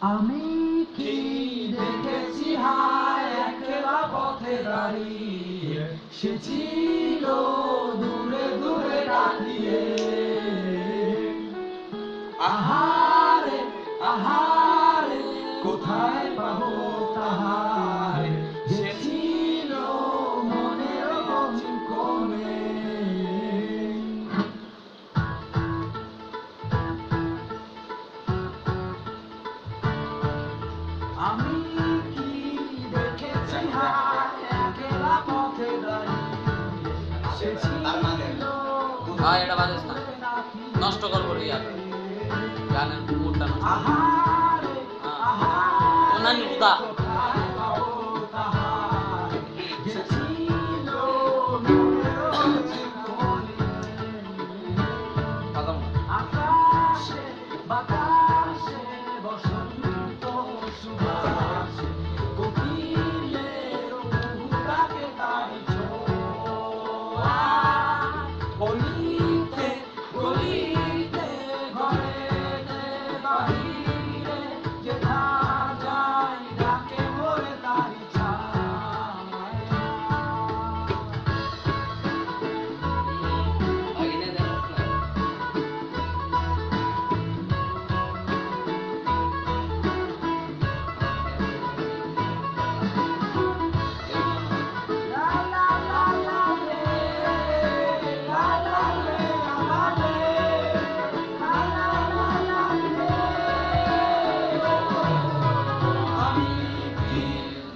আমি কি দেখেছি হায় একলা পথে দাঁড়িয়ে, সে ছিল দূরে দূরে তাকিয়ে। আহারে আহারে কোথায় পাবো তাহারে, সে ছিল মনের কোণে। আমি কি দেখেছি হায় একলা পথে দাঁড়িয়ে, সে ছিল ভাই এটা বাজাস না, নষ্ট করবো রিয়া গানের মুডটা নষ্ট। আহারে আহারে অন্যান্য বুদা কোথায় পাবো তাহারে, সে ছিল মনের কোণে। আকাশে বাতাসে বসন্ত সুবাসে, কোকিলের কুহুতাকে তারি ছোঁয়া। গলিতে গলিতে ঘরেতে বাহিরে, যেথা যায় ডাকে মোরে তারি ছায়া। আগে দেন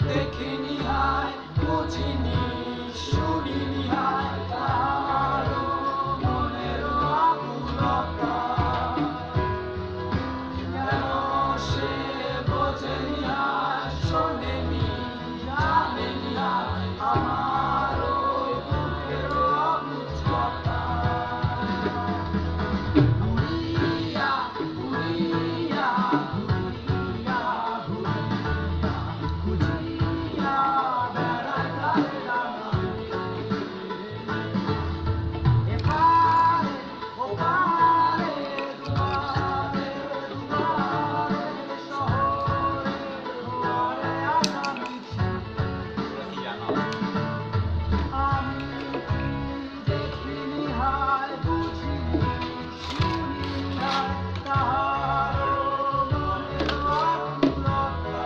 দেখিনি হায় বুঝিনি শুনিনি হায় কারো মনের আকুলতা, কেন সে বোঝেনি হায় শোনেনি জানেনি হায় আমারও বুকের অবুঝ কথা। উড়িয়া উড়িয়া ঘুরিয়া ঘুরিয়া খুঁজিয়া বেড়াই তারে ডানাতে। এপারে ওপারে দুয়ারে দুয়ারে শহরে দুয়ারে আসামিছি। আমি দেখিনি হায় বুঝিনি শুনিনি হায় তাহারও মনের আকুলতা,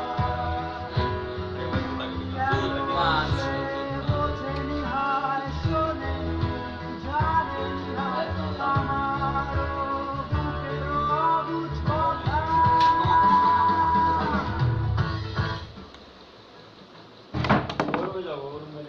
কেন সে বোঝেনি হায় শোনেনি জানেনি হায় আমারও বুকের অবুঝ কথা।